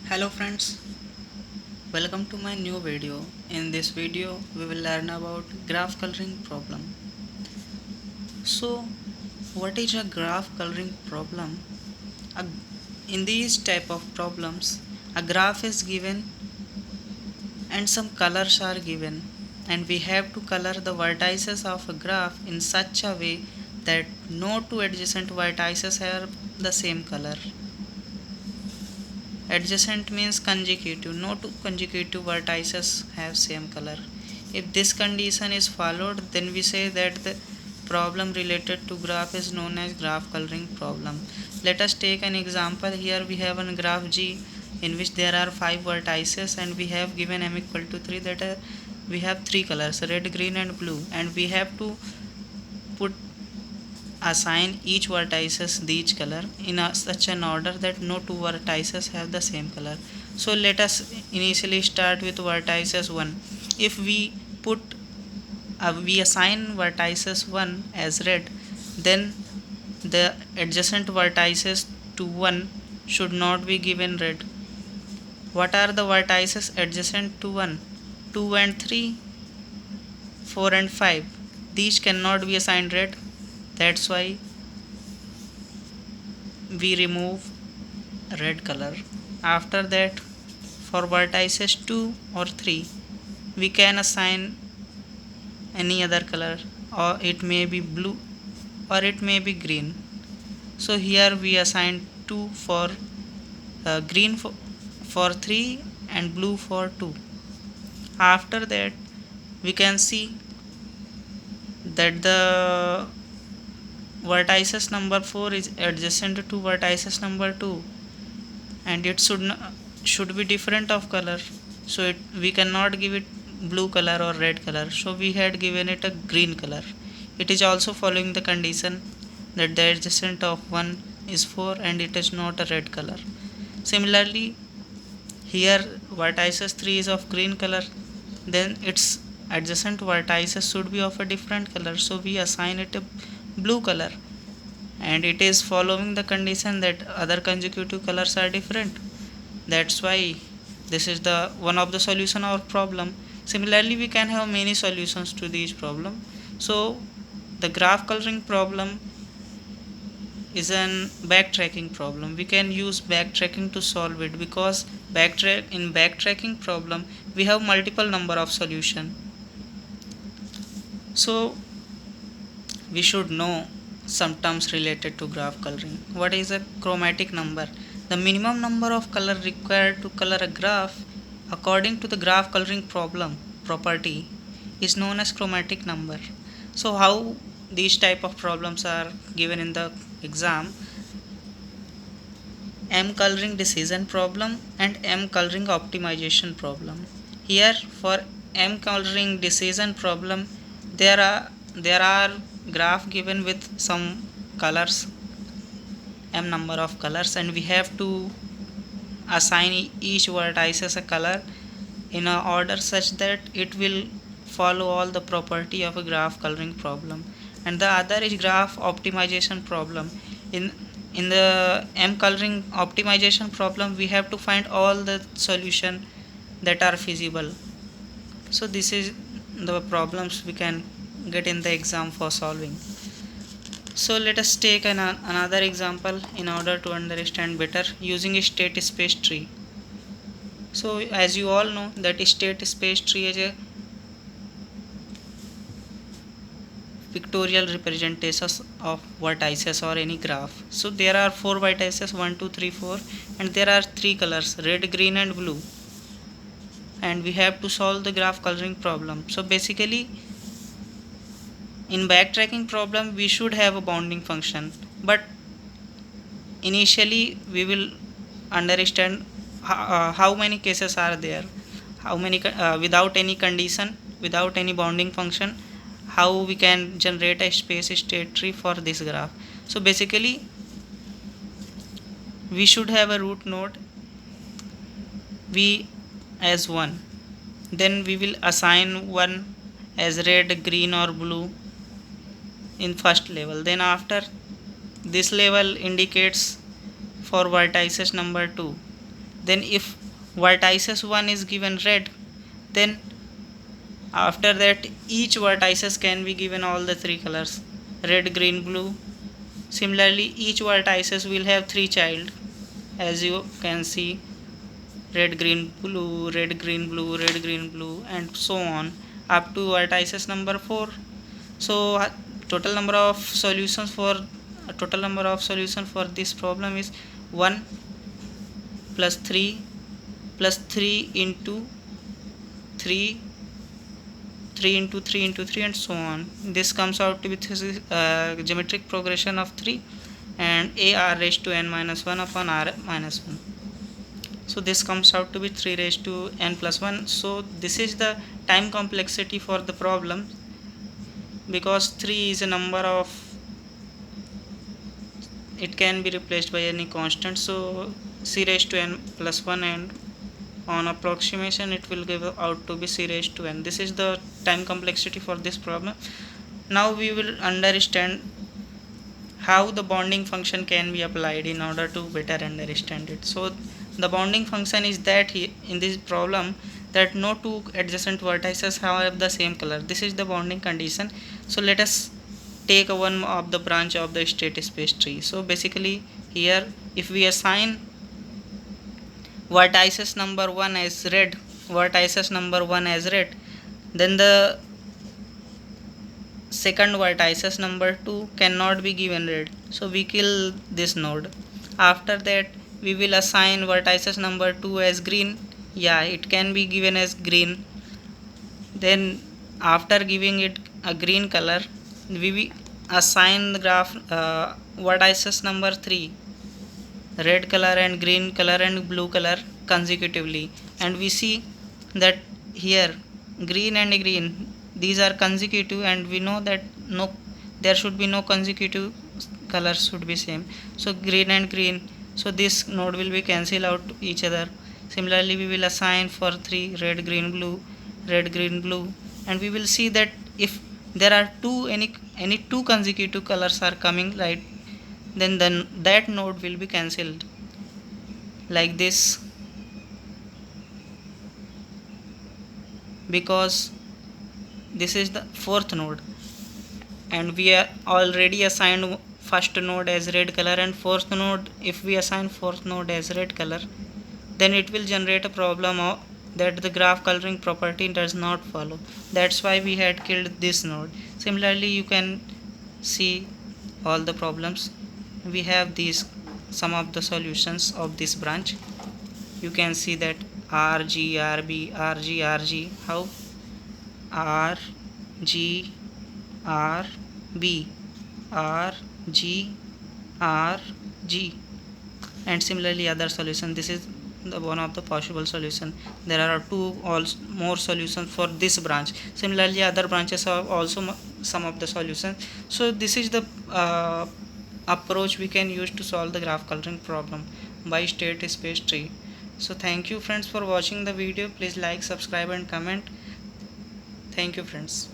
Hello friends, welcome to my new video. In this video we will learn about graph coloring problem. So what is a graph coloring problem? A, in these type of problems a graph is given and some colors are given, and we have to color the vertices of a graph in such a way that no two adjacent vertices have the same color. Adjacent means consecutive. No two consecutive vertices have same color. If this condition is followed, then we say that the problem related to graph is known as graph coloring problem. Let us take an example. Here we have a graph G in which there are 5 vertices and we have given m equal to 3, that we have 3 colors, red, green and blue, and we have to put assign each vertices each color in such an order that no two vertices have the same color. So let us initially start with vertices 1. If we assign vertices 1 as red, then the adjacent vertices to 1 should not be given red. What are the vertices adjacent to 1? 2 and 3, 4 and 5. These cannot be assigned red. That's why we remove red color. After that, for vertices 2 or 3, we can assign any other color, or it may be blue or it may be green. So here we assign 2 for green for 3 and blue for 2. After that, we can see that the vertices number 4 is adjacent to vertices number 2, and it should be different of color, so we cannot give it blue color or red color, so we had given it a green color. It is also following the condition that the adjacent of 1 is 4 and it is not a red color. Similarly, here vertices 3 is of green color, then its adjacent vertices should be of a different color, so we assign it a blue color, and it is following the condition that other consecutive colors are different. That's why this is the one of the solution of problem. Similarly, we can have many solutions to these problem. So the graph coloring problem is an backtracking problem. We can use backtracking to solve it, because in backtracking problem we have multiple number of solution. So we should know some terms related to graph coloring. What is a chromatic number? The minimum number of color required to color a graph according to the graph coloring problem property is known as chromatic number. So how these type of problems are given in the exam? M coloring decision problem and M coloring optimization problem. Here for M coloring decision problem, there are graph given with some colors, M number of colors, and we have to assign each vertices a color in a order such that it will follow all the property of a graph coloring problem. And the other is graph optimization problem. In the M coloring optimization problem, we have to find all the solution that are feasible. So this is the problems we can get in the exam for solving. So let us take another example in order to understand better using a state space tree. So as you all know that state space tree is a pictorial representations of vertices or any graph. So there are 4 vertices, 1 2 3 4, and there are 3 colors, red, green and blue, and we have to solve the graph coloring problem. So basically in backtracking problem we should have a bounding function, but initially we will understand how many cases are there, how many without any condition, without any bounding function, how we can generate a space state tree for this graph. So basically we should have a root node v as 1, then we will assign 1 as red, green or blue in first level. Then after this level indicates for vertices number 2, Then if vertices 1 is given red, then after that each vertices can be given all the three colors, red, green, blue. Similarly each vertices will have three child, as you can see, red, green, blue, red, green, blue, red, green, blue, and so on up to vertices number 4. So total number of solutions for this problem is 1 plus 3 plus 3 into 3, 3 into 3 into 3, and so on. This comes out to be geometric progression of 3 and a r raised to n minus 1 upon r minus 1. So this comes out to be 3 raised to n plus 1. So this is the time complexity for the problem, because 3 is a number of, it can be replaced by any constant. So c raised to n plus 1, and on approximation it will give out to be c raised to n. This is the time complexity for this problem. Now we will understand how the bonding function can be applied in order to better understand it. So the bonding function is that in this problem that no two adjacent vertices have the same color. This is the bonding condition. So let us take one of the branch of the state space tree. So basically here if we assign vertices number 1 as red, then the second vertices number 2 cannot be given red, so we kill this node. After that we will assign vertices number 2 as green. Yeah, it can be given as green. Then after giving it a green color, we will assign the graph vertices number 3 red color and green color and blue color consecutively, and we see that here green and green, these are consecutive, and we know that there should be no consecutive colors should be same. So green and green, so this node will be cancel out each other. Similarly we will assign for 3 red, green, blue, red, green, blue, and we will see that if there are any two consecutive colors are coming, right, then that node will be cancelled like this, because this is the fourth node and we are already assigned first node as red color and fourth node. If we assign fourth node as red color, then it will generate a problem of that the graph coloring property does not follow. That's why we had killed this node. Similarly you can see all the problems. We have these some of the solutions of this branch. You can see that R G R B R G R G. How? R G R B R G R G, and similarly other solution. This is the one of the possible solution. There are more solutions for this branch. Similarly other branches have also some of the solutions. So this is the approach we can use to solve the graph coloring problem by state space tree. So thank you friends for watching the video. Please like, subscribe and comment. Thank you friends.